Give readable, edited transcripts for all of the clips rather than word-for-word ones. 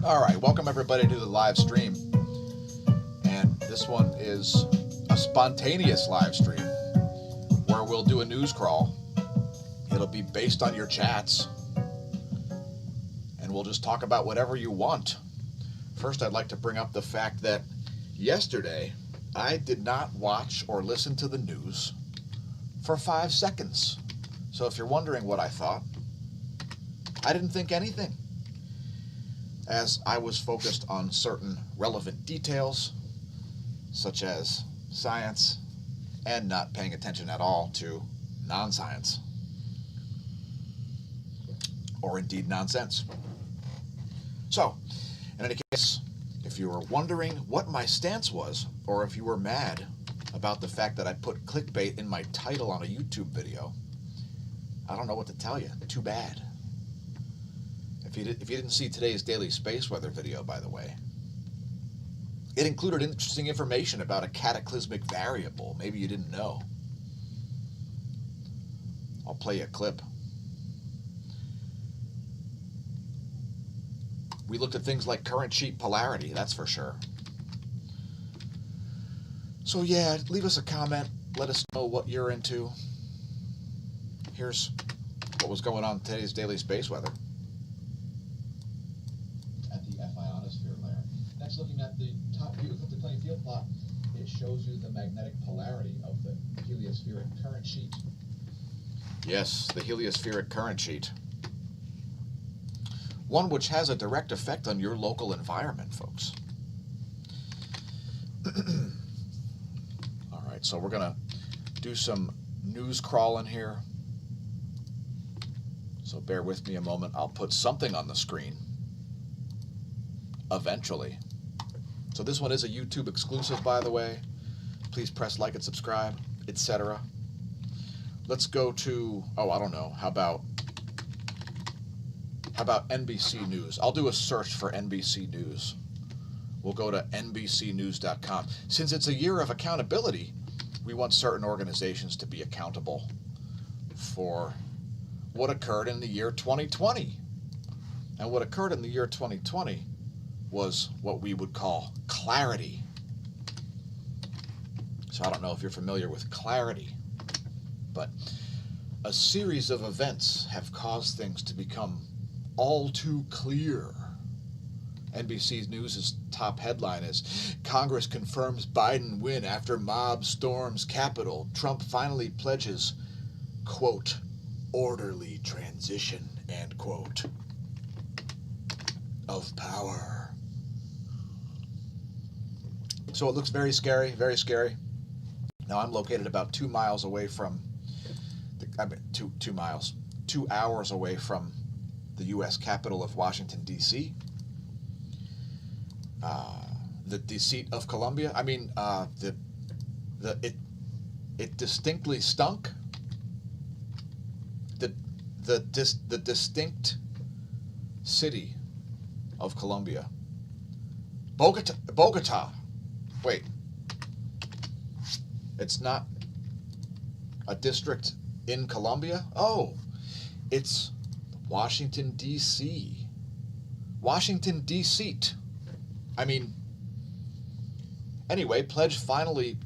All right, welcome everybody to the live stream. And this one is a spontaneous live stream where we'll do a news crawl. It'll be based on your chats. And we'll just talk about whatever you want. First, I'd like to bring up the fact that yesterday I did not watch or listen to the news for 5 seconds. So if you're wondering what I thought, I didn't think anything, as I was focused on certain relevant details, such as science, and not paying attention at all to non-science, or indeed nonsense. So, in any case, if you were wondering what my stance was, or if you were mad about the fact that I put clickbait in my title on a YouTube video, I don't know what to tell you. Too bad. If you didn't see today's daily space weather video, by the way, it included interesting information about a cataclysmic variable. Maybe you didn't know. I'll play you a clip. We looked at things like current sheet polarity, that's for sure. So yeah, leave us a comment. Let us know what you're into. Here's what was going on in today's daily space weather. At the ionosphere layer. Next, looking at the top view of the playing field plot, it shows you the magnetic polarity of the heliospheric current sheet. Yes, the heliospheric current sheet. One which has a direct effect on your local environment, folks. All right, so we're going to do some news crawling here. So bear with me a moment. I'll put something on the screen eventually. So this one is a YouTube exclusive, by the way. Please press like and subscribe, etc. Let's go to, I don't know, how about NBC News? I'll do a search for NBC News. We'll go to NBCnews.com. Since it's a year of accountability, we want certain organizations to be accountable for what occurred in the year 2020. And what occurred in the year 2020 was what we would call clarity. So I don't know if you're familiar with clarity, but a series of events have caused things to become all too clear. NBC News' top headline is, Congress confirms Biden win after mob storms Capitol. Trump finally pledges, quote, orderly transition, end quote, of power. So it looks very scary, very scary. Now I'm located about 2 miles away from, 2 hours away from the U.S. capital of Washington, D.C., the seat of Columbia. I mean, it distinctly stunk. The distinct city of Colombia. Bogota. Wait. It's not a district in Colombia? Oh, it's Washington, D.C. Washington, D.C. I mean, anyway, pledge finally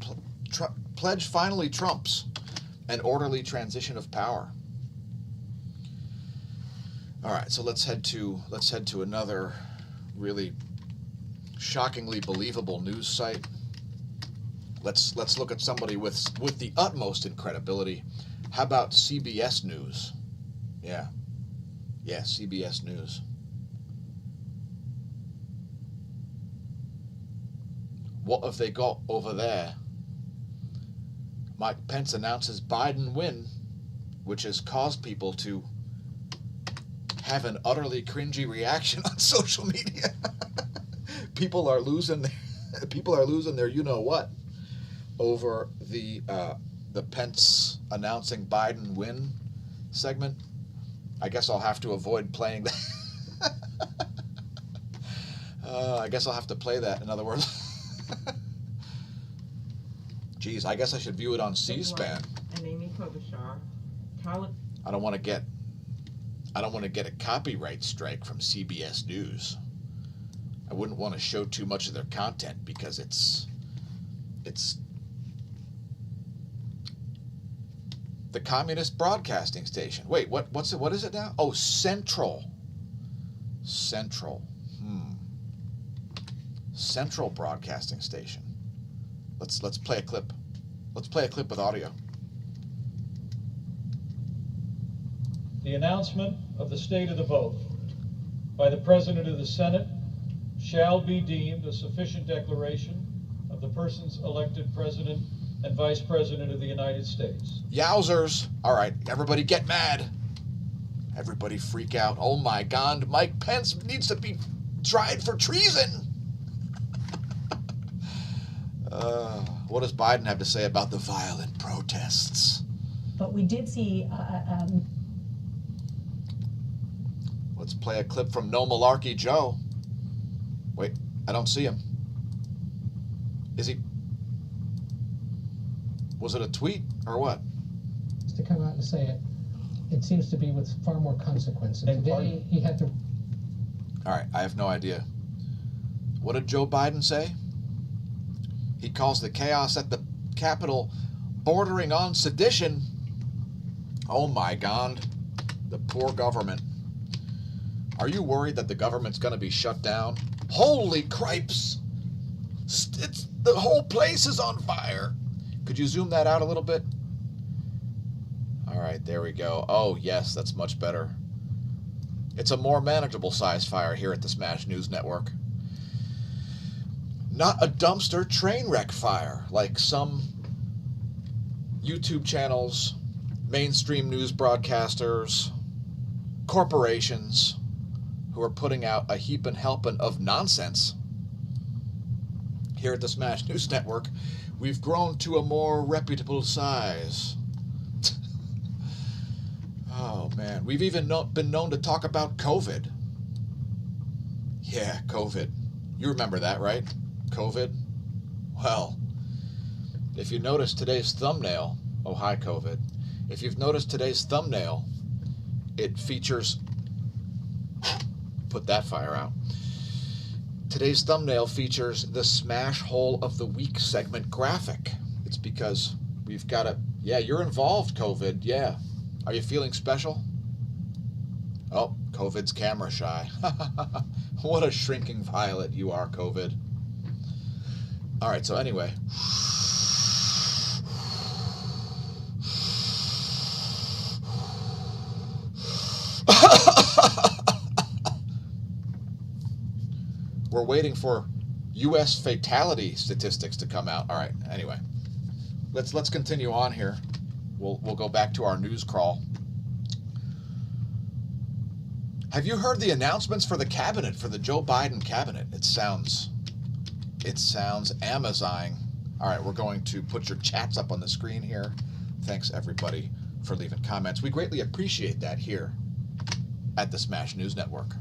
trumps an orderly transition of power. All right, so let's head to another really shockingly believable news site. Let's look at somebody with the utmost incredibility. How about CBS News? Yeah, CBS News. What have they got over there? Mike Pence announces Biden win, which has caused people to have an utterly cringy reaction on social media. People are losing their you know what over the Pence announcing Biden win segment. I guess I'll have to avoid playing that. I guess I'll have to play that, in other words. Geez, I guess I should view it on C-SPAN. And Amy Klobuchar. I don't want to get a copyright strike from CBS News. I wouldn't want to show too much of their content because it's the Communist Broadcasting Station. Wait, what is it now? Oh, Central. Central Broadcasting Station. Let's play a clip. Let's play a clip with audio. The announcement of the state of the vote by the President of the Senate shall be deemed a sufficient declaration of the persons elected President and Vice President of the United States. Yowzers. All right, everybody get mad. Everybody freak out. Oh my God, Mike Pence needs to be tried for treason. What does Biden have to say about the violent protests? But we did see Let's play a clip from No Malarkey Joe. Wait, I don't see him. Is he? Was it a tweet or what? To come out and say it, it seems to be with far more consequence. And today he had to. All right, I have no idea. What did Joe Biden say? He calls the chaos at the Capitol bordering on sedition. Oh my God, the poor government. Are you worried that the government's going to be shut down? Holy cripes! The whole place is on fire. Could you zoom that out a little bit? All right, there we go. Oh, yes, that's much better. It's a more manageable size fire here at the Smash News Network. Not a dumpster train wreck fire like some YouTube channels, mainstream news broadcasters, corporations who are putting out a heapin' helpin' of nonsense. Here at the Smash News Network, we've grown to a more reputable size. Oh, man. We've even been known to talk about COVID. Yeah, COVID. You remember that, right? COVID? Well, if you notice today's thumbnail, oh, hi, COVID. If you've noticed today's thumbnail, it features, put that fire out. Today's thumbnail features the Smash Hole of the Week segment graphic. It's because we've got a, yeah, you're involved, COVID, yeah. Are you feeling special? Oh, COVID's camera shy. What a shrinking violet you are, COVID. All right, so anyway. We're waiting for U.S. fatality statistics to come out. All right, anyway. Let's continue on here. We'll go back to our news crawl. Have you heard the announcements for the cabinet, for the Joe Biden cabinet? It sounds Amazon. All right, we're going to put your chats up on the screen here. Thanks, everybody, for leaving comments. We greatly appreciate that here at the Smash News Network.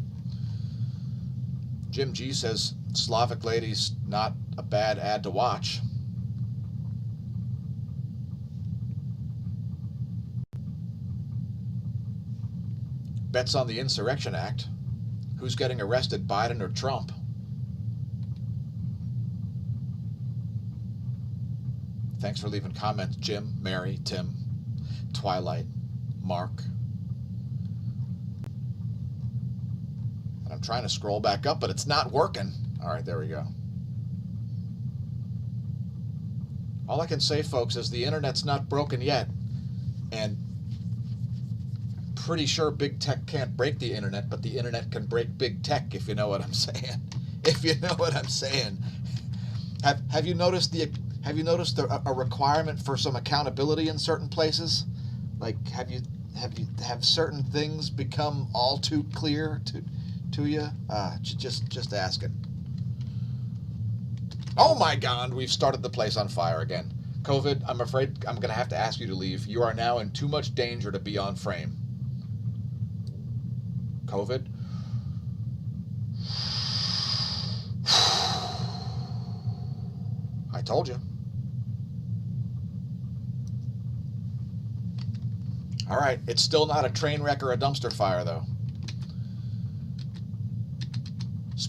Jim G says, Slavic Lady's not a bad ad to watch. Bets on the Insurrection Act. Who's getting arrested, Biden or Trump? Thanks for leaving comments, Jim, Mary, Tim, Twilight, Mark. And I'm trying to scroll back up, but it's not working. All right, there we go. All I can say, folks, is the internet's not broken yet. And pretty sure big tech can't break the internet, but the internet can break big tech, if you know what I'm saying. If you know what I'm saying. Have you noticed a requirement for some accountability in certain places? Like, have certain things become all too clear to you? Just asking. Oh my God, we've started the place on fire again. COVID, I'm afraid I'm going to have to ask you to leave. You are now in too much danger to be on frame. COVID. I told you. All right, it's still not a train wreck or a dumpster fire, though.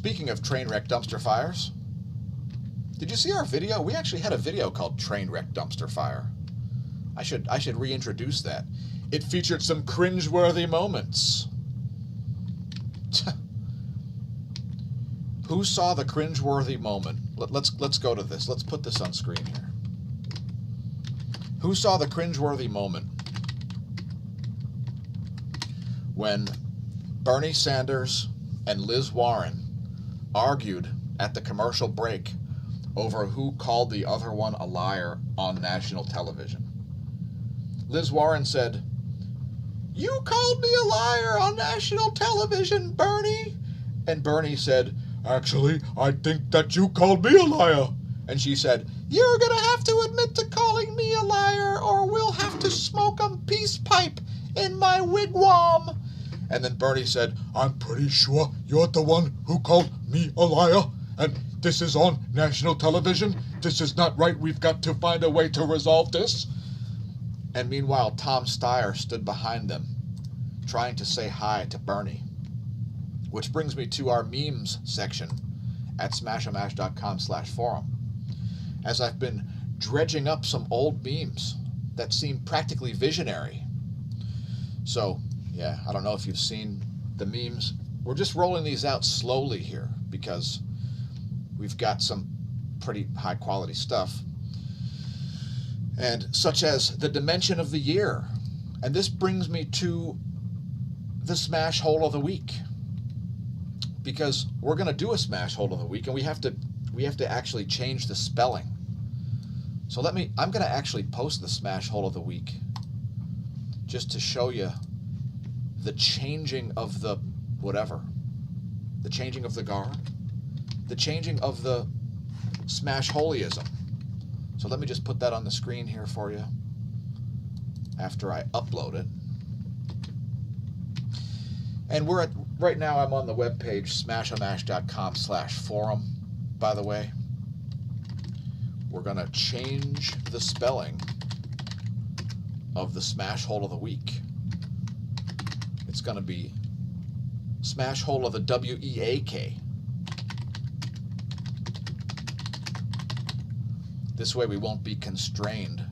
Speaking of train wreck dumpster fires, did you see our video? We actually had a video called Train Wreck Dumpster Fire. I should reintroduce that. It featured some cringeworthy moments. Who saw the cringeworthy moment? Let's go to this. Let's put this on screen here. Who saw the cringeworthy moment when Bernie Sanders and Liz Warren argued at the commercial break over who called the other one a liar on national television? Liz Warren said, "You called me a liar on national television, Bernie." And Bernie said, "Actually, I think that you called me a liar." And she said, "You're going to have to admit to calling me a liar or we'll have to smoke a peace pipe in my wigwam." And then Bernie said, "I'm pretty sure you're the one who called me a liar. And this is on national television. This is not right. We've got to find a way to resolve this." And meanwhile, Tom Steyer stood behind them, trying to say hi to Bernie. Which brings me to our memes section at smAshomash.com/forum. As I've been dredging up some old memes that seem practically visionary. So, yeah, I don't know if you've seen the memes. We're just rolling these out slowly here because we've got some pretty high quality stuff. And such as the dimension of the year. And this brings me to the Smash Hole of the Week. Because we're going to do a Smash Hole of the Week and we have to actually change the spelling. So I'm going to actually post the Smash Hole of the Week just to show you the changing of the whatever. The changing of the guard. The changing of the Smash Holism. So let me just put that on the screen here for you after I upload it. And right now I'm on the webpage smAshomash.com/forum, by the way. We're going to change the spelling of the Smash Hole of the Week. It's going to be Smash Hole of the WEAK. This way we won't be constrained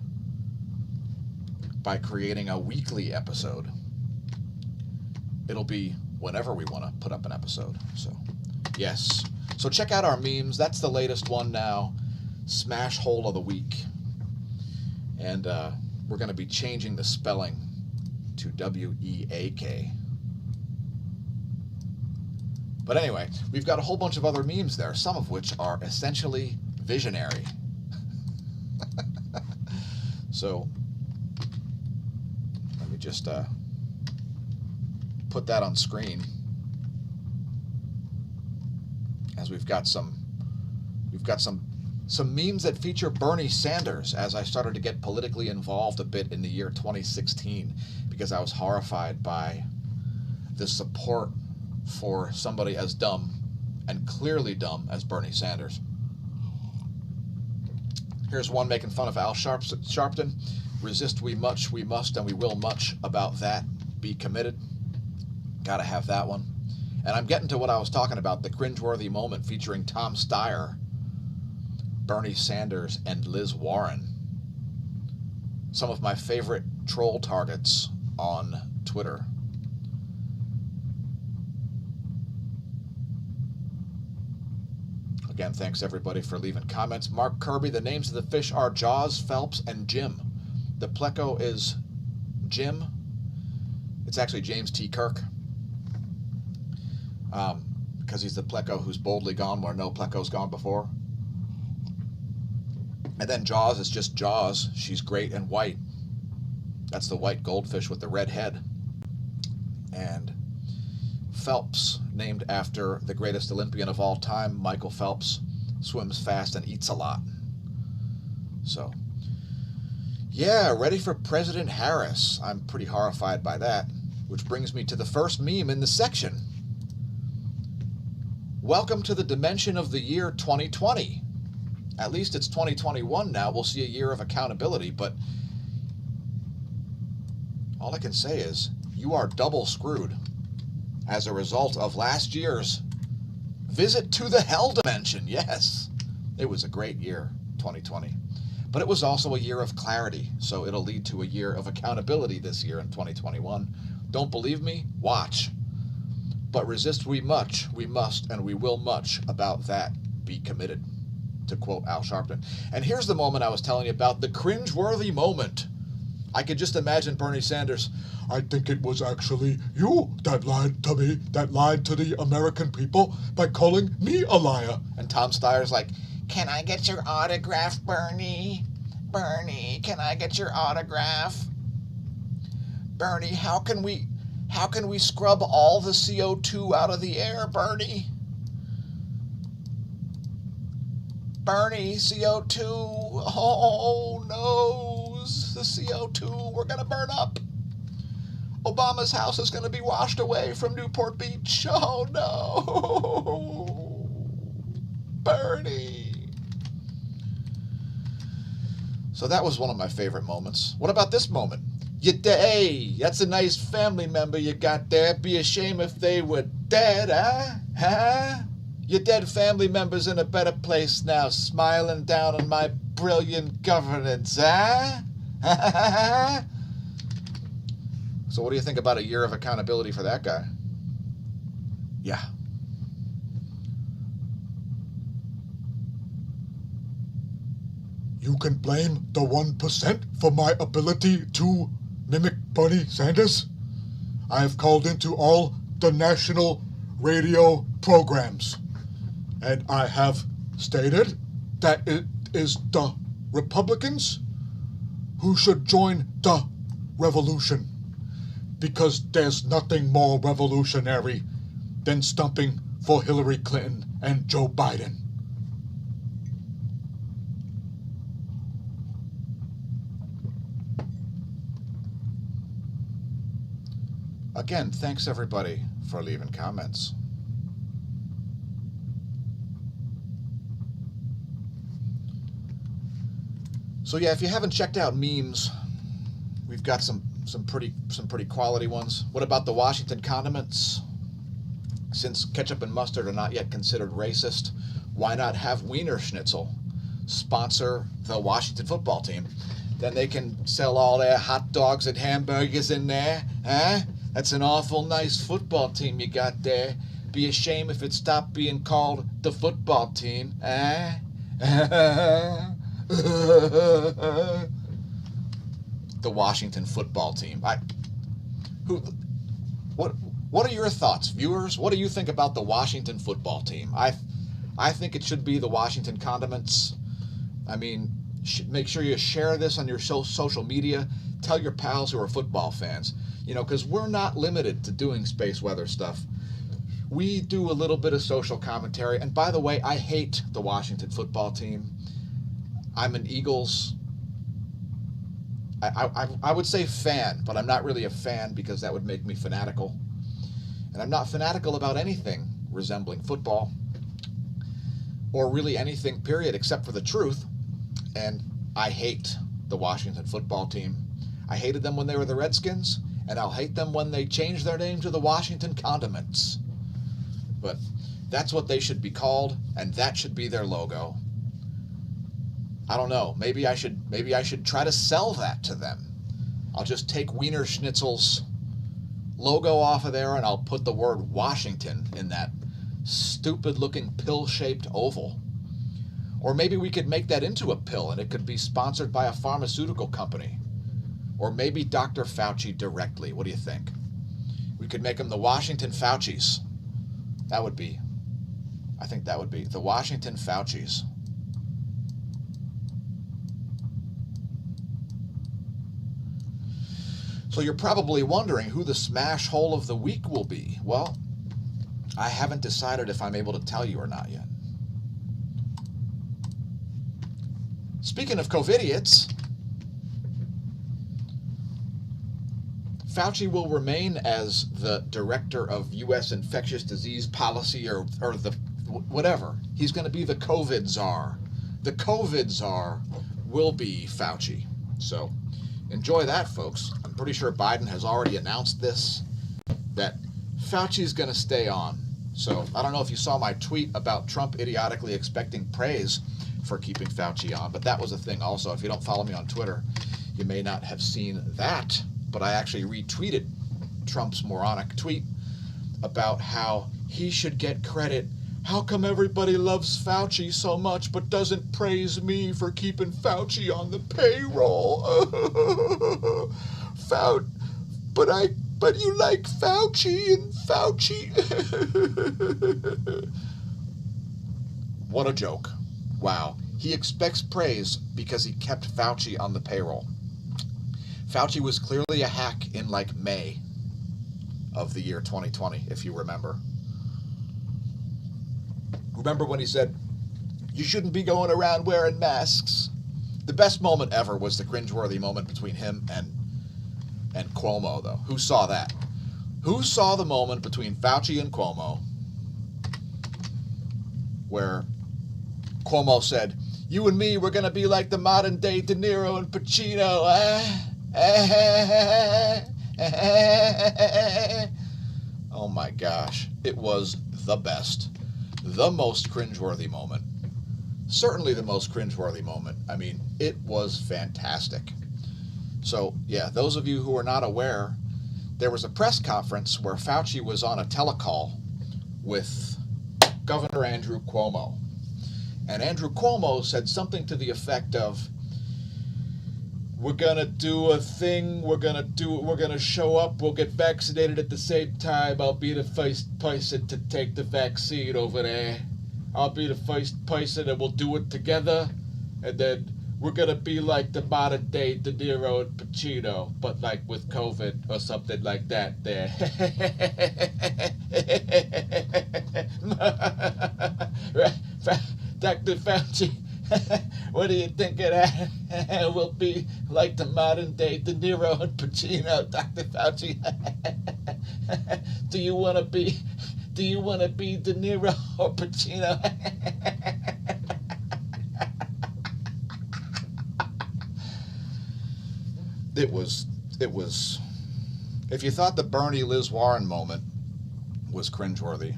by creating a weekly episode. It'll be whenever we want to put up an episode. So, yes. So check out our memes. That's the latest one now. Smash Hole of the Week. And we're going to be changing the spelling to WEAK. But anyway, we've got a whole bunch of other memes there, some of which are essentially visionary. So, let me just put that on screen. As we've got some memes that feature Bernie Sanders, as I started to get politically involved a bit in the year 2016 because I was horrified by the support for somebody as dumb and clearly dumb as Bernie Sanders. Here's one making fun of Al Sharpton. "Resist we much, we must, and we will much about that. Be committed." Gotta have that one. And I'm getting to what I was talking about, the cringeworthy moment featuring Tom Steyer, Bernie Sanders, and Liz Warren. Some of my favorite troll targets on Twitter. Again, thanks everybody for leaving comments. Mark Kirby, "The names of the fish are Jaws, Phelps, and Jim. The pleco is Jim." It's actually James T. Kirk. Because he's the pleco who's boldly gone where no pleco's gone before. And then Jaws is just Jaws. She's great and white. That's the white goldfish with the red head. And Phelps, named after the greatest Olympian of all time, Michael Phelps, swims fast and eats a lot. So, yeah, ready for President Harris. I'm pretty horrified by that, which brings me to the first meme in the section. "Welcome to the dimension of the year 2020. At least it's 2021 now. We'll see a year of accountability, but all I can say is you are double screwed as a result of last year's Visit to the hell dimension. Yes, it was a great year, 2020. But it was also a year of clarity, so it'll lead to a year of accountability this year in 2021. Don't believe me? Watch. But resist we much, we must, and we will much. About that, be committed, to quote Al Sharpton. And here's the moment I was telling you about, the cringeworthy moment. I could just imagine Bernie Sanders. I think it was actually you that lied to me, that lied to the American people by calling me a liar. And Tom Steyer's like, can I get your autograph, Bernie? Bernie, can I get your autograph? Bernie, how can we scrub all the CO2 out of the air, Bernie? Bernie, CO2, oh no, the CO2, we're gonna burn up. Obama's house is gonna be washed away from Newport Beach, oh no. Bernie. So that was one of my favorite moments. What about this moment? Hey, that's a nice family member you got there. Be a shame if they were dead, huh? Your dead family member's in a better place now, smiling down on my brilliant governance, huh? So what do you think about a year of accountability for that guy? Yeah. You can blame the 1% for my ability to mimic Bernie Sanders. I have called into all the national radio programs, and I have stated that it is the Republicans who should join the revolution, because there's nothing more revolutionary than stumping for Hillary Clinton and Joe Biden. Again, thanks everybody for leaving comments. So yeah, if you haven't checked out memes, we've got some pretty quality ones. What about the Washington condiments? Since ketchup and mustard are not yet considered racist, why not have Wiener Schnitzel sponsor the Washington football team? Then they can sell all their hot dogs and hamburgers in there, huh? That's an awful nice football team you got there. Be a shame if it stopped being called the football team, eh? The Washington football team. What are your thoughts, viewers? What do you think about the Washington football team? I think it should be the Washington Condiments. I mean, make sure you share this on your social media. Tell your pals who are football fans. You know, because we're not limited to doing space weather stuff. We do a little bit of social commentary. And by the way, I hate the Washington football team. I'm an Eagles, I would say fan, but I'm not really a fan because that would make me fanatical. And I'm not fanatical about anything resembling football, or really anything, period, except for the truth. And I hate the Washington football team. I hated them when they were the Redskins, and I'll hate them when they change their name to the Washington Condiments. But that's what they should be called, and that should be their logo. I don't know. Maybe I should try to sell that to them. I'll just take Wiener Schnitzel's logo off of there, and I'll put the word Washington in that stupid-looking pill-shaped oval. Or maybe we could make that into a pill, and it could be sponsored by a pharmaceutical company. Or maybe Dr. Fauci directly. What do you think? We could make them the Washington Faucis. I think that would be the Washington Faucis. So you're probably wondering who the smash hole of the week will be. Well, I haven't decided if I'm able to tell you or not yet. Speaking of COVIDiots, Fauci will remain as the director of U.S. infectious disease policy or the whatever. He's going to be the COVID czar. The COVID czar will be Fauci. So enjoy that, folks. I'm pretty sure Biden has already announced this, that Fauci's going to stay on. So I don't know if you saw my tweet about Trump idiotically expecting praise for keeping Fauci on, but that was a thing also. If you don't follow me on Twitter, you may not have seen that, but I actually retweeted Trump's moronic tweet about how he should get credit. How come everybody loves Fauci so much but doesn't praise me for keeping Fauci on the payroll? But you like Fauci and Fauci. What a joke. Wow. He expects praise because he kept Fauci on the payroll. Fauci was clearly a hack in like May of the year 2020, if you remember. Remember when he said, you shouldn't be going around wearing masks? The best moment ever was the cringeworthy moment between him and Cuomo, though. Who saw that? Who saw the moment between Fauci and Cuomo where Cuomo said, you and me, we're going to be like the modern day De Niro and Pacino. Oh my gosh. It was the best. The most cringeworthy moment. Certainly the most cringeworthy moment. I mean, it was fantastic. So, yeah, those of you who are not aware, there was a press conference where Fauci was on a telecall with Governor Andrew Cuomo. And Andrew Cuomo said something to the effect of, we're going to do a thing, we're going to show up, we'll get vaccinated at the same time, I'll be the first person to take the vaccine over there. I'll be the first person and we'll do it together, and then we're going to be like the modern day De Niro and Pacino, but like with COVID or something like that there. Dr. Fauci, what do you think of that? We'll be like the modern day De Niro and Pacino, Dr. Fauci. Do you want to be De Niro or Pacino? It was, if you thought the Bernie Liz Warren moment was cringeworthy,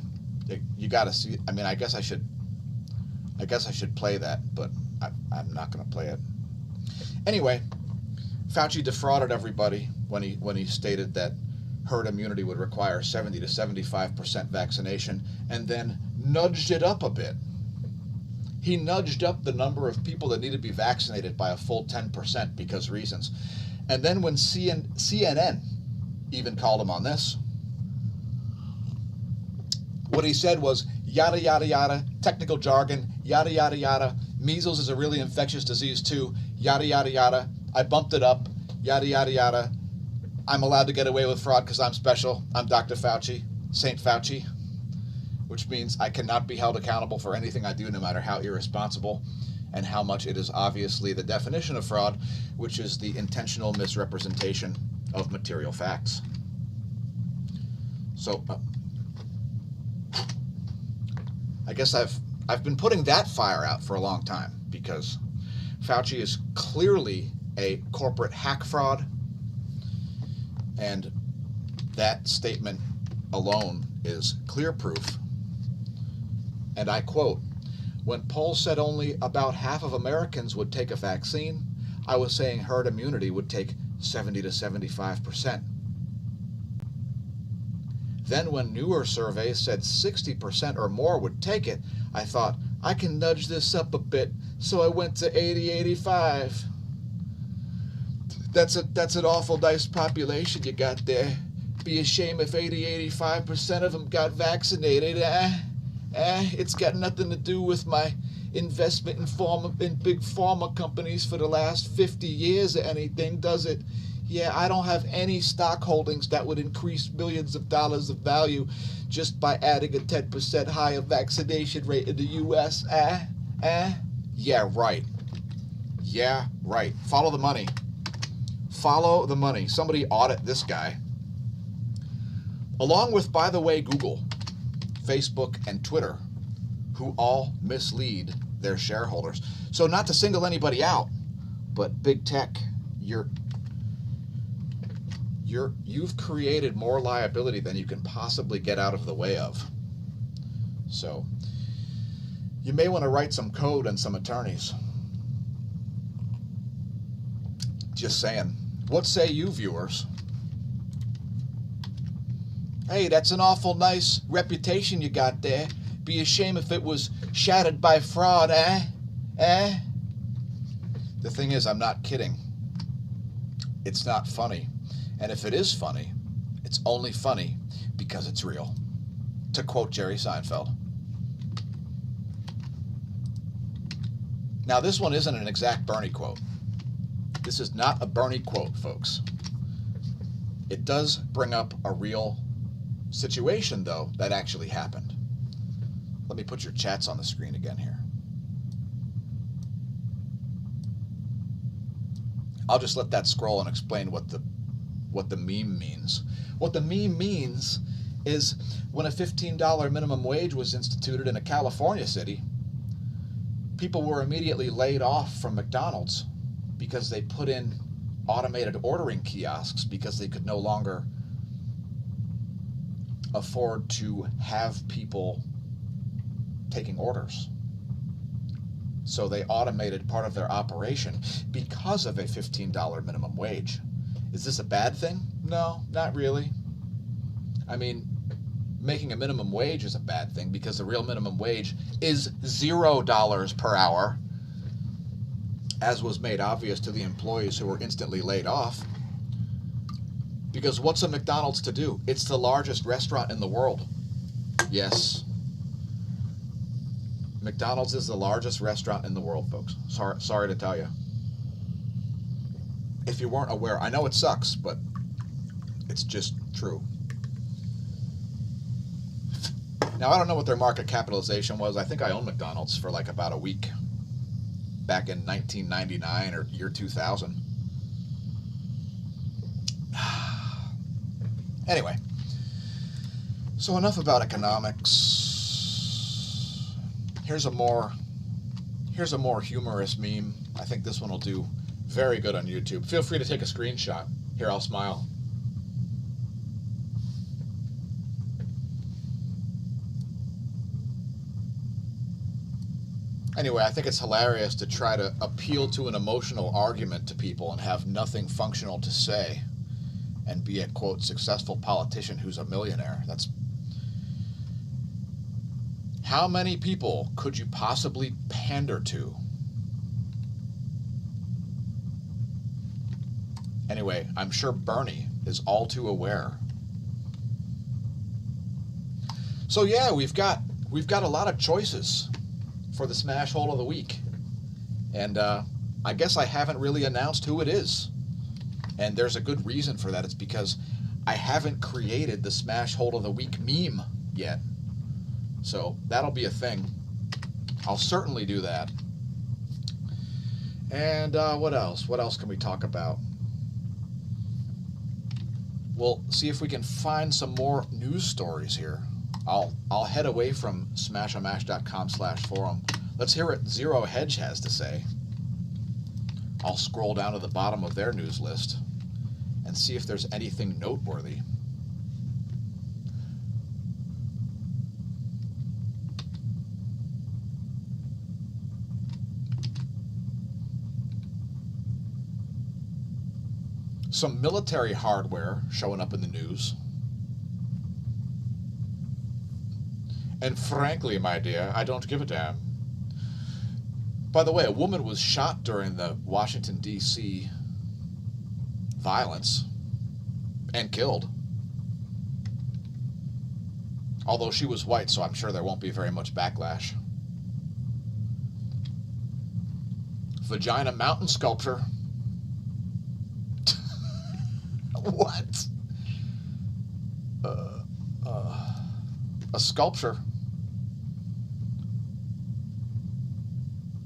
you got to see, I mean, I guess I should play that, but I'm not going to play it. Anyway, Fauci defrauded everybody when he stated that herd immunity would require 70 to 75% vaccination, and then nudged it up a bit. He nudged up the number of people that need to be vaccinated by a full 10% because reasons. And then when CNN even called him on this, what he said was, yada, yada, yada, technical jargon, yada, yada, yada, measles is a really infectious disease too, yada, yada, yada, I bumped it up, yada, yada, yada, I'm allowed to get away with fraud because I'm special, I'm Dr. Fauci, Saint Fauci, which means I cannot be held accountable for anything I do, no matter how irresponsible and how much it is obviously the definition of fraud, which is the intentional misrepresentation of material facts. So, I guess I've been putting that fire out for a long time because Fauci is clearly a corporate hack fraud, and that statement alone is clear proof. And I quote, when polls said only about half of Americans would take a vaccine, I was saying herd immunity would take 70 to 75%. Then when newer surveys said 60% or more would take it, I thought, I can nudge this up a bit, so I went to 80-85. That's an awful nice population you got there. Be a shame if 80-85% of them got vaccinated. It's got nothing to do with my investment in big pharma companies for the last 50 years or anything, does it? Yeah, I don't have any stock holdings that would increase millions of dollars of value just by adding a 10% higher vaccination rate in the U.S. Yeah, right. Yeah, right. Follow the money. Follow the money. Somebody audit this guy. Along with, by the way, Google, Facebook, and Twitter, who all mislead their shareholders. So not to single anybody out, but big tech, you've created more liability than you can possibly get out of the way of. So you may want to write some code and some attorneys. Just saying. What say you, viewers? Hey, that's an awful nice reputation you got there. Be a shame if it was shattered by fraud, eh? Eh? The thing is, I'm not kidding. It's not funny. And if it is funny, it's only funny because it's real. To quote Jerry Seinfeld. Now, this one isn't an exact Bernie quote. This is not a Bernie quote, folks. It does bring up a real situation, though, that actually happened. Let me put your chats on the screen again here. I'll just let that scroll and explain what the meme means. What the meme means is when a $15 minimum wage was instituted in a California city, people were immediately laid off from McDonald's because they put in automated ordering kiosks because they could no longer afford to have people taking orders. So they automated part of their operation because of a $15 minimum wage. Is this a bad thing? No, not really. I mean, making a minimum wage is a bad thing because the real minimum wage is $0 per hour, as was made obvious to the employees who were instantly laid off. Because what's a McDonald's to do? It's the largest restaurant in the world. Yes. McDonald's is the largest restaurant in the world, folks. Sorry to tell you. If you weren't aware, I know it sucks, but it's just true. Now, I don't know what their market capitalization was. I think I owned McDonald's for like about a week back in 1999 or year 2000. Anyway, so enough about economics. Here's a more humorous meme. I think this one will do very good on YouTube. Feel free to take a screenshot. Here, I'll smile. Anyway, I think it's hilarious to try to appeal to an emotional argument to people and have nothing functional to say and be a, quote, successful politician who's a millionaire. That's... How many people could you possibly pander to? Anyway, I'm sure Bernie is all too aware. So yeah, we've got a lot of choices for the Smash Hole of the Week. And I guess I haven't really announced who it is. And there's a good reason for that. It's because I haven't created the Smash Hole of the Week meme yet. So that'll be a thing. I'll certainly do that. And what else? What else can we talk about? We'll see if we can find some more news stories here. I'll head away from smashomash.com/forum. Let's hear what Zero Hedge has to say. I'll scroll down to the bottom of their news list and see if there's anything noteworthy. Some military hardware showing up in the news. And frankly, my dear, I don't give a damn. By the way, a woman was shot during the Washington, D.C. violence and killed. Although she was white, so I'm sure there won't be very much backlash. Vagina mountain sculpture. What? A sculpture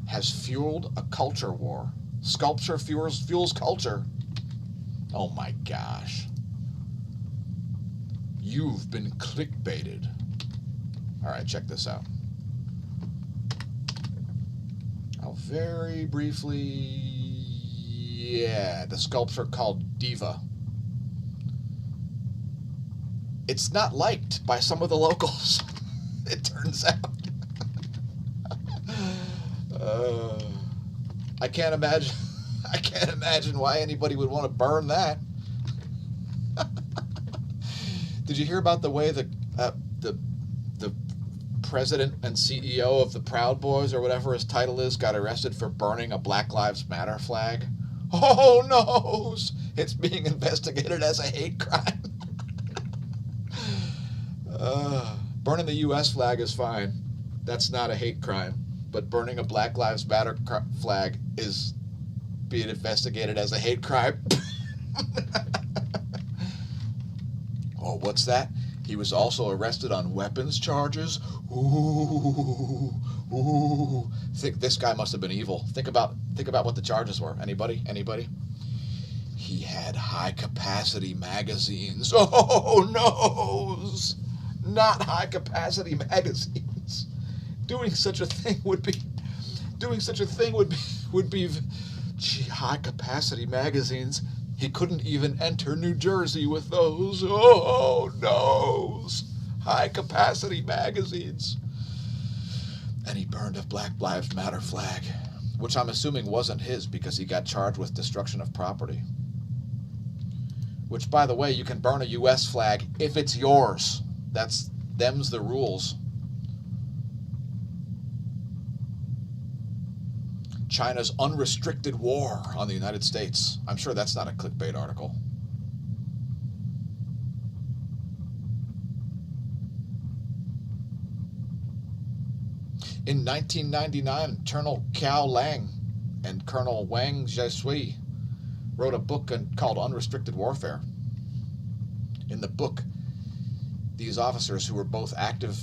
has fueled a culture war. Sculpture fuels culture. Oh my gosh. You've been clickbaited. All right, check this out. I'll very briefly... Yeah, the sculpture called Diva. It's not liked by some of the locals. it turns out. I can't imagine why anybody would want to burn that. Did you hear about the way the president and CEO of the Proud Boys, or whatever his title is, got arrested for burning a Black Lives Matter flag? Oh no! It's being investigated as a hate crime. Burning the U.S. flag is fine. That's not a hate crime. But burning a Black Lives Matter flag is being investigated as a hate crime. Oh, what's that? He was also arrested on weapons charges. Ooh. This guy must have been evil. Think about what the charges were. Anybody? He had high-capacity magazines. Oh, noes! Not high-capacity magazines. Doing such a thing would be high-capacity magazines. He couldn't even enter New Jersey with those. Oh, noes! High-capacity magazines. And he burned a Black Lives Matter flag, which I'm assuming wasn't his because he got charged with destruction of property. Which, by the way, you can burn a U.S. flag if it's yours. Them's the rules. China's unrestricted war on the United States. I'm sure that's not a clickbait article. In 1999, Colonel Cao Lang and Colonel Wang Zhisui wrote a book called Unrestricted Warfare. In the book, these officers, who were both active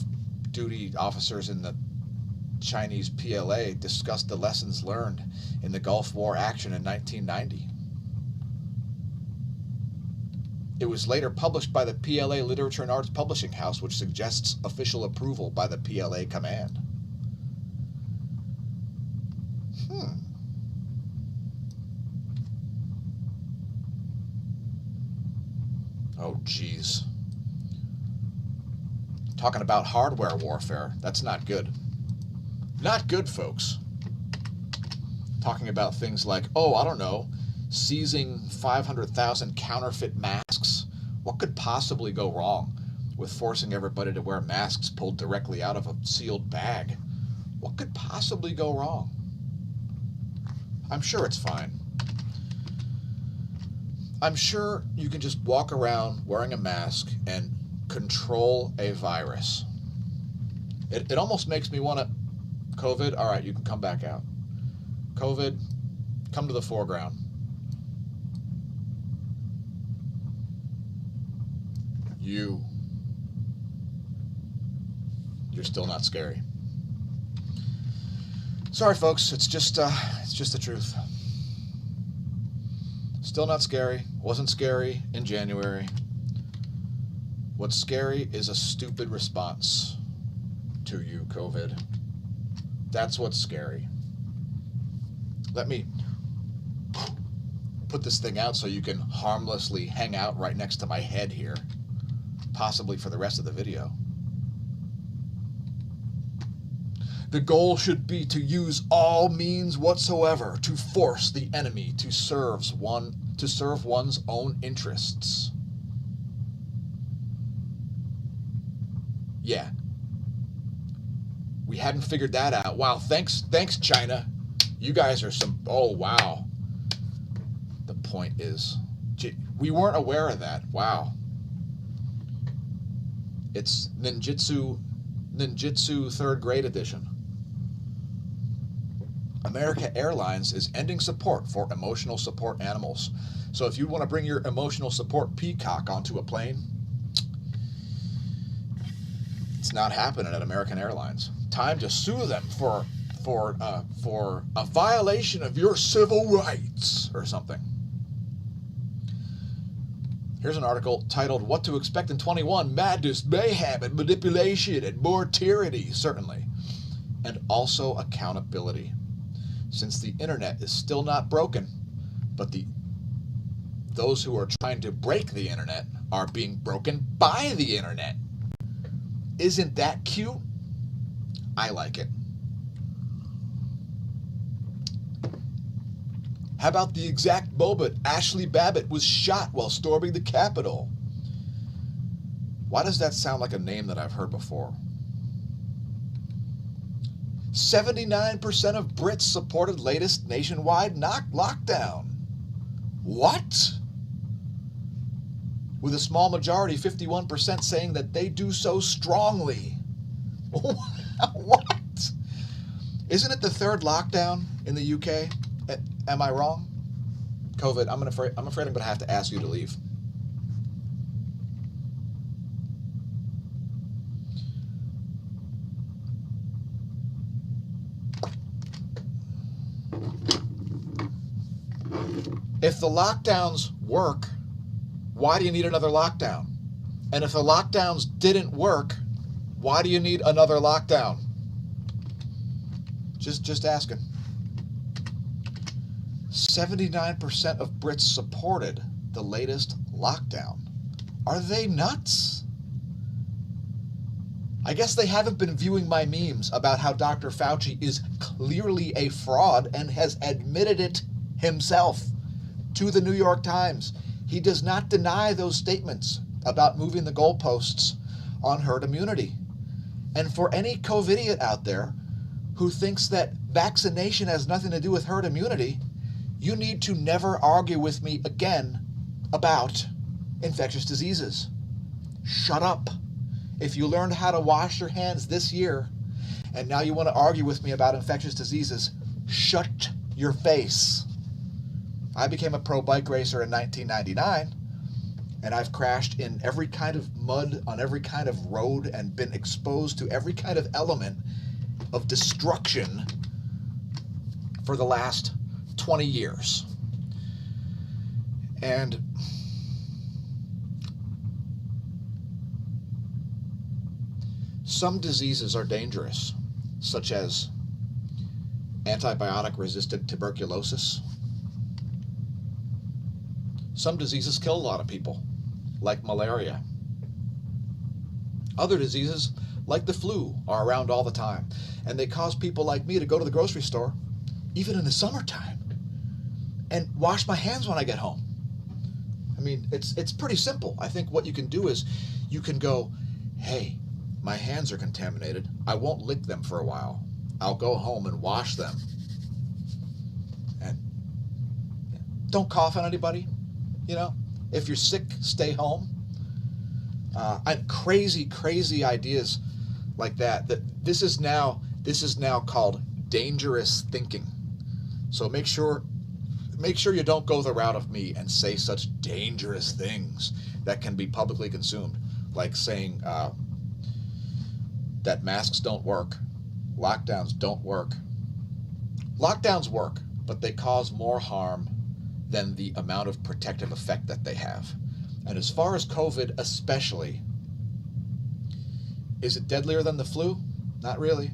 duty officers in the Chinese PLA, discussed the lessons learned in the Gulf War action in 1990. It was later published by the PLA Literature and Arts Publishing House, which suggests official approval by the PLA command. Oh, geez. Talking about hardware warfare, that's not good. Not good, folks. Talking about things like, oh, I don't know, seizing 500,000 counterfeit masks. What could possibly go wrong with forcing everybody to wear masks pulled directly out of a sealed bag? What could possibly go wrong? I'm sure it's fine. I'm sure you can just walk around wearing a mask and control a virus. It almost makes me want to... COVID, all right, you can come back out. COVID, come to the foreground. You're still not scary. Sorry, folks, it's just the truth. Still not scary. Wasn't scary in January. What's scary is a stupid response to you, COVID. That's what's scary. Let me put this thing out so you can harmlessly hang out right next to my head here, possibly for the rest of the video. The goal should be to use all means whatsoever to force the enemy to serve one's own interests. Yeah. We hadn't figured that out. Wow, thanks China. You guys are some... Oh, wow. The point is, we weren't aware of that. Wow. It's ninjutsu 3rd grade edition. America Airlines is ending support for emotional support animals. So if you want to bring your emotional support peacock onto a plane, it's not happening at American Airlines. Time to sue them for a violation of your civil rights or something. Here's an article titled, What to Expect in 21, Madness, Mayhem, and Manipulation, and More Tyranny, certainly. And also accountability. Since the internet is still not broken, but those who are trying to break the internet are being broken by the internet. Isn't that cute? I like it. How about the exact moment Ashley Babbitt was shot while storming the Capitol? Why does that sound like a name that I've heard before? 79% of Brits supported latest nationwide lockdown. What? With a small majority, 51%, saying that they do so strongly. What? Isn't it the third lockdown in the UK? Am I wrong? COVID, I'm afraid I'm going to have to ask you to leave. If the lockdowns work, why do you need another lockdown? And if the lockdowns didn't work, why do you need another lockdown? Just asking. 79% of Brits supported the latest lockdown. Are they nuts? I guess they haven't been viewing my memes about how Dr. Fauci is clearly a fraud and has admitted it himself to the New York Times. He does not deny those statements about moving the goalposts on herd immunity. And for any COVIDiot out there who thinks that vaccination has nothing to do with herd immunity, you need to never argue with me again about infectious diseases. Shut up. If you learned how to wash your hands this year, and now you want to argue with me about infectious diseases, shut your face. I became a pro bike racer in 1999, and I've crashed in every kind of mud on every kind of road and been exposed to every kind of element of destruction for the last 20 years. And some diseases are dangerous, such as antibiotic-resistant tuberculosis. Some diseases kill a lot of people, like malaria. Other diseases, like the flu, are around all the time, and they cause people like me to go to the grocery store, even in the summertime, and wash my hands when I get home. I mean, it's pretty simple. I think what you can do is you can go, hey, my hands are contaminated. I won't lick them for a while. I'll go home and wash them. And don't cough on anybody. You know, if you're sick, stay home. And crazy ideas like that. That this is now called dangerous thinking. So make sure you don't go the route of me and say such dangerous things that can be publicly consumed, like saying that masks don't work, lockdowns don't work. Lockdowns work, but they cause more harm than the amount of protective effect that they have. And as far as COVID especially, is it deadlier than the flu? Not really.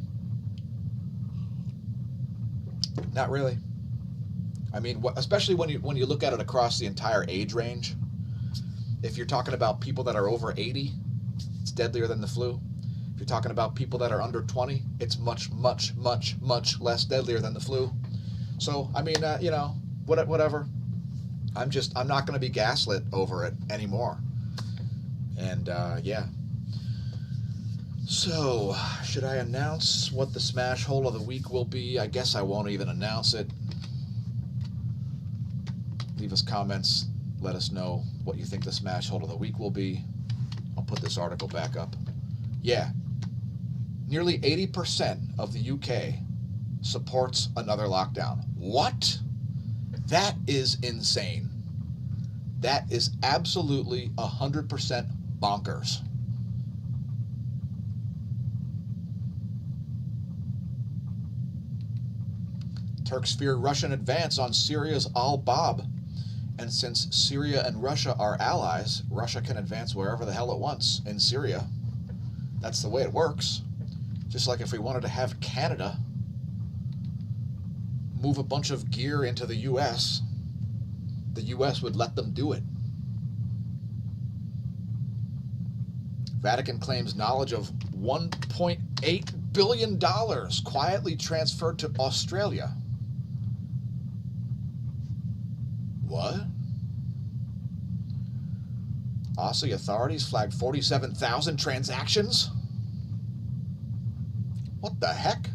Not really. I mean, especially when you look at it across the entire age range. If you're talking about people that are over 80, it's deadlier than the flu. If you're talking about people that are under 20, it's much less deadlier than the flu. So, I mean, you know, whatever. I'm not going to be gaslit over it anymore. And, yeah. So, should I announce what the smash hole of the week will be? I guess I won't even announce it. Leave us comments. Let us know what you think the smash hole of the week will be. I'll put this article back up. Yeah. Nearly 80% of the UK supports another lockdown. What? That is insane. That is absolutely 100% bonkers. Turks fear Russian advance on Syria's Al-Bab. And since Syria and Russia are allies, Russia can advance wherever the hell it wants in Syria. That's the way it works. Just like if we wanted to have Canada move a bunch of gear into the U.S., the U.S. would let them do it. Vatican claims knowledge of 1.8 $1.8 billion quietly transferred to Australia. What? Aussie authorities flagged 47,000 transactions? What the heck?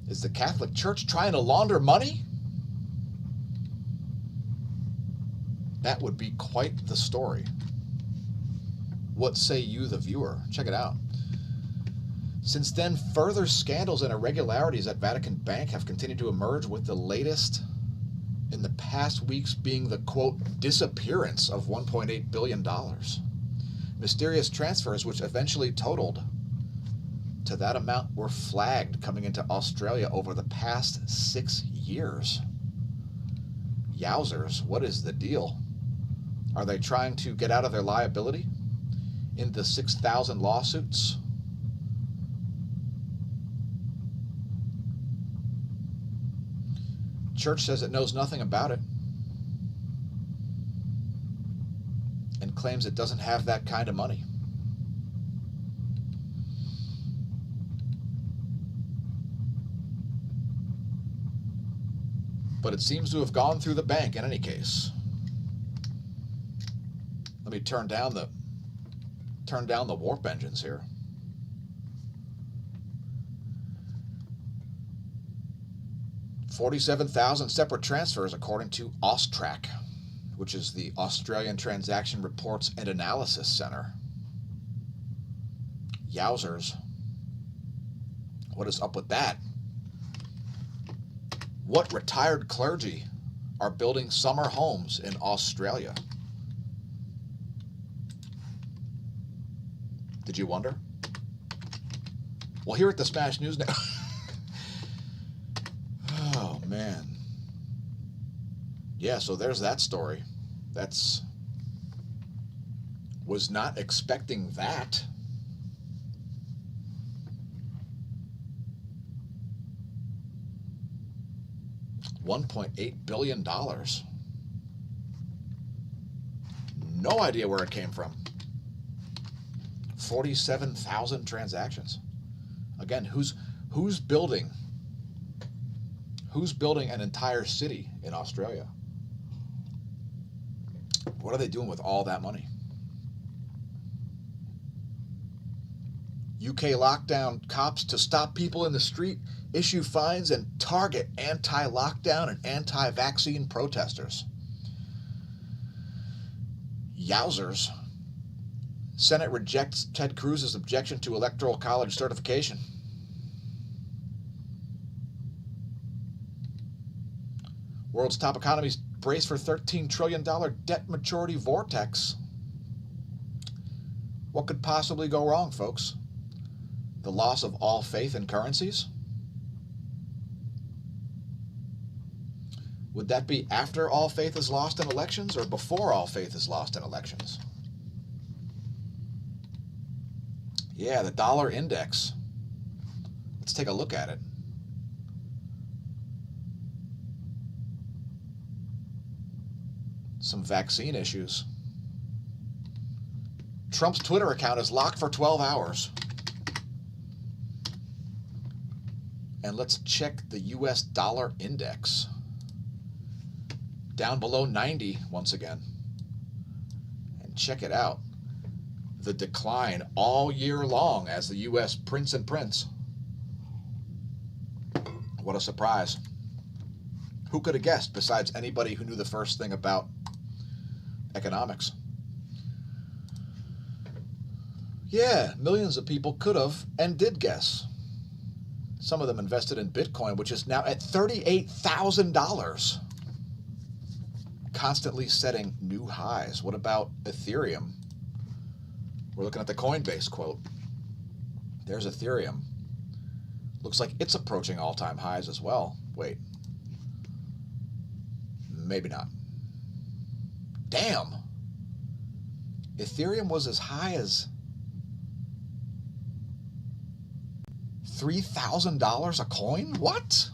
Is the Catholic Church trying to launder money? That would be quite the story. What say you, the viewer? Check it out. Since then, further scandals and irregularities at Vatican Bank have continued to emerge, with the latest in the past weeks being the, quote, disappearance of $1.8 billion. Mysterious transfers, which eventually totaled to that amount, were flagged coming into Australia over the past 6 years. Yowzers, what is the deal? Are they trying to get out of their liability in the 6,000 lawsuits? Church says it knows nothing about it and claims it doesn't have that kind of money. But it seems to have gone through the bank in any case. Let me turn down the warp engines here. $47,000 separate transfers, according to Austrac, which is the Australian Transaction Reports and Analysis Center. Yowzers. What is up with that? What retired clergy are building summer homes in Australia? Did you wonder? Well, here at the Smash News Network. Oh, man. Yeah, so there's that story. Was not expecting that. $1.8 billion. No idea where it came from. 47,000 transactions. Again, who's building an entire city in Australia? What are they doing with all that money? UK lockdown cops to stop people in the street, issue fines, and target anti-lockdown and anti-vaccine protesters. Yowzers. Senate rejects Ted Cruz's objection to Electoral College certification. World's top economies brace for $13 trillion debt maturity vortex. What could possibly go wrong, folks? The loss of all faith in currencies? Would that be after all faith is lost in elections or before all faith is lost in elections? Yeah, the dollar index. Let's take a look at it. Some vaccine issues. Trump's Twitter account is locked for 12 hours. And let's check the US dollar index. Down below 90 once again. And check it out. The decline all year long as the US prints and prints. What a surprise. Who could have guessed besides anybody who knew the first thing about economics? Yeah, millions of people could have and did guess. Some of them invested in Bitcoin, which is now at $38,000. Constantly setting new highs. What about Ethereum? We're looking at the Coinbase quote. There's Ethereum. Looks like it's approaching all-time highs as well. Wait. Maybe not. Damn. Ethereum was as high as $3,000 a coin? What?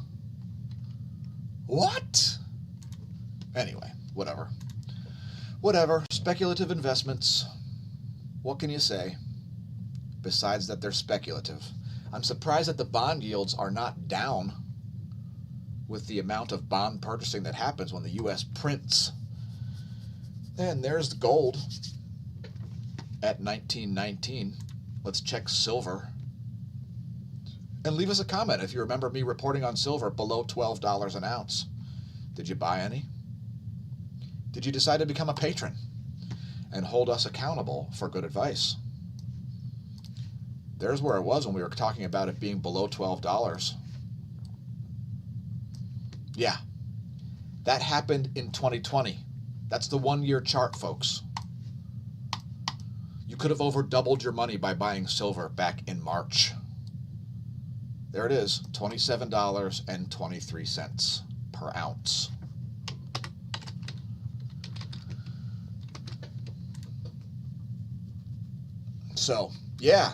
What? Anyway, whatever. Whatever. Speculative investments. what can you say besides that they're speculative? I'm surprised that the bond yields are not down with the amount of bond purchasing that happens when the U.S. prints. And there's the gold at 1919. Let's check silver. And leave us a comment if you remember me reporting on silver below $12 an ounce. Did you buy any? Did you decide to become a patron and hold us accountable for good advice? There's where it was when we were talking about it being below $12. Yeah, that happened in 2020. That's the 1 year chart, folks. You could have over doubled your money by buying silver back in March. There it is, $27.23 per ounce. So, yeah,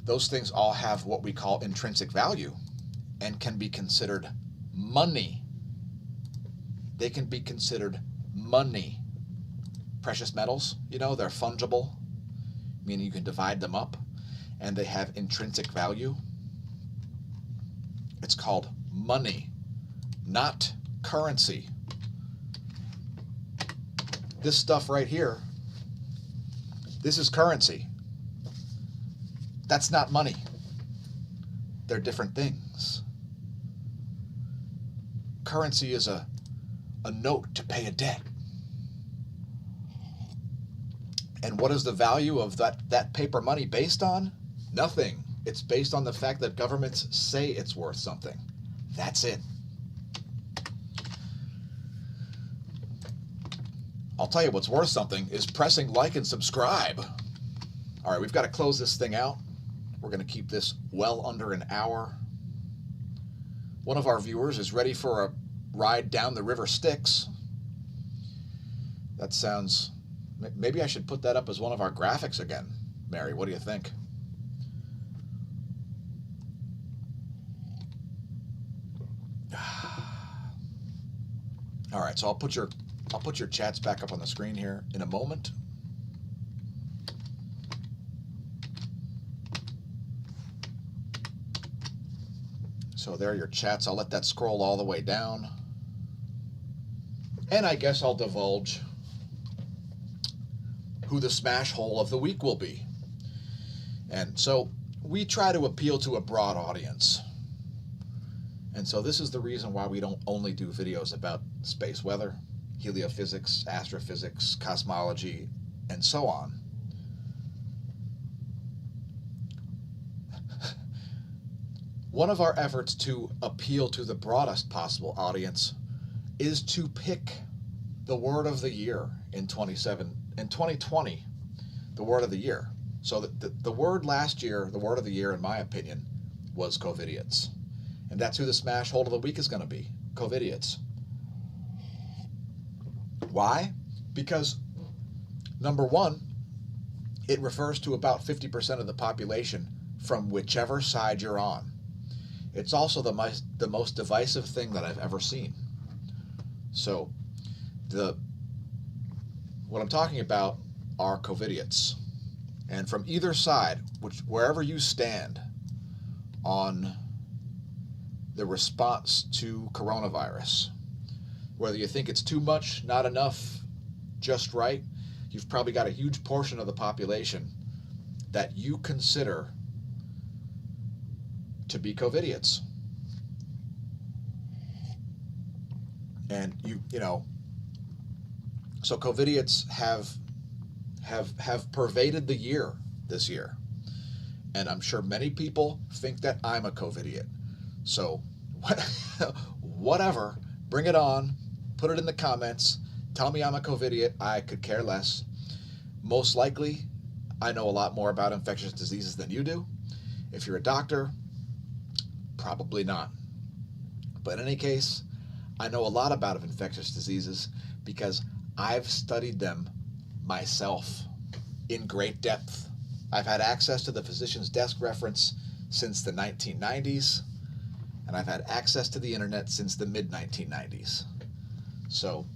those things all have what we call intrinsic value and can be considered money. They can be considered money. Precious metals, you know, they're fungible, meaning you can divide them up, and they have intrinsic value. It's called money, not currency. This stuff right here, this is currency. That's not money. They're different things. Currency is a note to pay a debt. And what is the value of that paper money based on? Nothing. It's based on the fact that governments say it's worth something. That's it. I'll tell you what's worth something is pressing like and subscribe. All right, we've got to close this thing out. We're going to keep this well under an hour. One of our viewers is ready for a ride down the river Styx. That sounds... Maybe I should put that up as one of our graphics again. Mary, what do you think? All right, so I'll put your chats back up on the screen here in a moment. So there are your chats. I'll let that scroll all the way down. And I guess I'll divulge who the smash hole of the week will be. And so we try to appeal to a broad audience. And so this is the reason why we don't only do videos about space weather, heliophysics, astrophysics, cosmology, and so on. One of our efforts to appeal to the broadest possible audience is to pick the word of the year in 2020, the word of the year. So the word last year, the word of the year, in my opinion, was COVIDiots. And that's who the smash hole of the week is going to be, COVIDiots. Why? Because, number one, it refers to about 50% of the population from whichever side you're on. It's also the most divisive thing that I've ever seen. So, what I'm talking about are COVIDiots. And from either side, wherever you stand on the response to coronavirus, whether you think it's too much, not enough, just right, you've probably got a huge portion of the population that you consider to be COVIDiots. And you know, so COVIDiots have pervaded the year this year. And I'm sure many people think that I'm a COVIDiot. So whatever, bring it on, put it in the comments, tell me I'm a COVIDiot, I could care less. Most likely, I know a lot more about infectious diseases than you do. If you're a doctor, probably not. But in any case, I know a lot about infectious diseases because I've studied them myself in great depth. I've had access to the physician's desk reference since the 1990s, and I've had access to the internet since the mid-1990s. So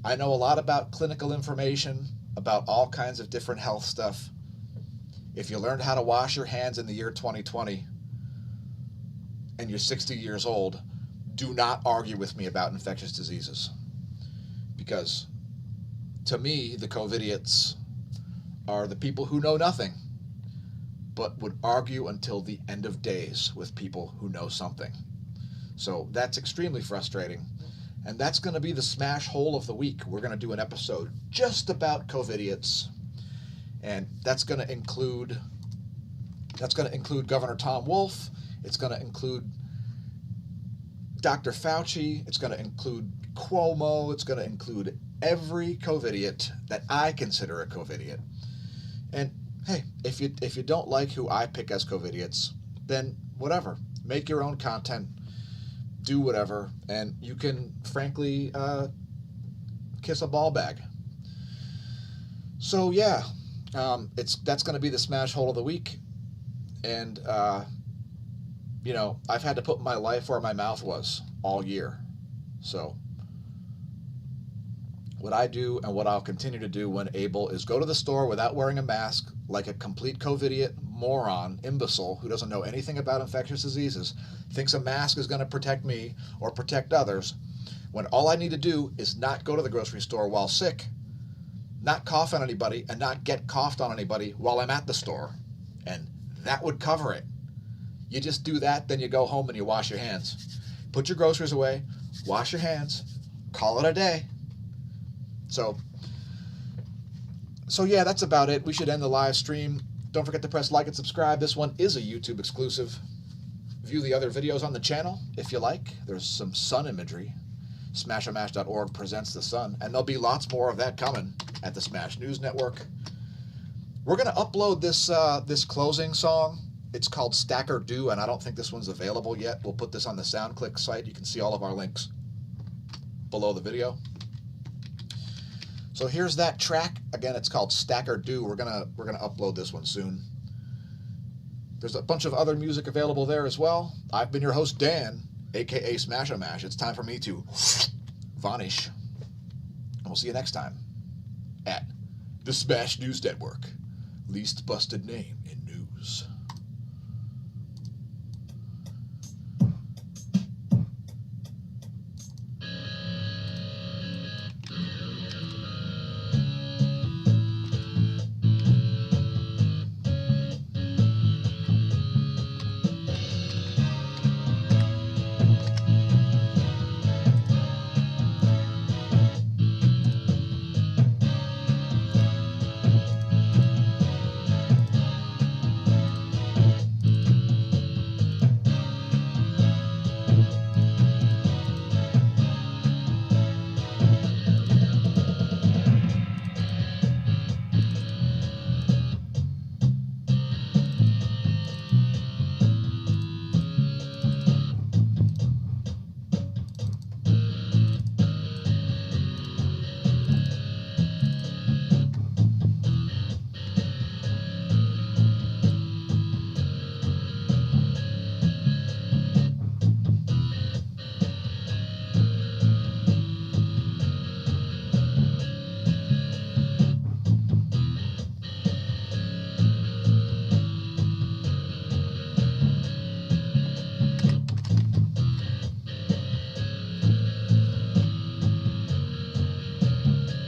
I know a lot about clinical information, about all kinds of different health stuff. If you learned how to wash your hands in the year 2020 and you're 60 years old, do not argue with me about infectious diseases. Because to me, the COVIDiots are the people who know nothing, but would argue until the end of days with people who know something. So that's extremely frustrating. And that's going to be the smash hole of the week. We're going to do an episode just about COVIDiots. And that's going to include Governor Tom Wolf. It's going to include Dr. Fauci. It's going to include Cuomo. It's going to include every COVIDiot that I consider a COVIDiot. And hey, if you don't like who I pick as COVIDiots, then whatever. Make your own content. Do whatever. And you can, frankly, kiss a ball bag. So, yeah. That's going to be the smash hole of the week. And, I've had to put my life where my mouth was all year. So what I do and what I'll continue to do when able is go to the store without wearing a mask like a complete COVIDiot moron, imbecile, who doesn't know anything about infectious diseases, thinks a mask is going to protect me or protect others, when all I need to do is not go to the grocery store while sick, not cough on anybody, and not get coughed on anybody while I'm at the store. And that would cover it. You just do that, then you go home and you wash your hands. Put your groceries away, wash your hands, call it a day. So yeah, that's about it. We should end the live stream. Don't forget to press like and subscribe. This one is a YouTube exclusive. View the other videos on the channel if you like. There's some sun imagery. smAshomash.org presents the sun, and there'll be lots more of that coming at the Smash News Network. We're going to upload this closing song. It's called Stacker Do, and I don't think this one's available yet. We'll put this on the SoundClick site. You can see all of our links below the video. So here's that track. Again, it's called Stacker Do. We're gonna upload this one soon. There's a bunch of other music available there as well. I've been your host, Dan, aka smAsho Mash. It's time for me to vanish. And we'll see you next time at the Smash News Network. Least busted name in news.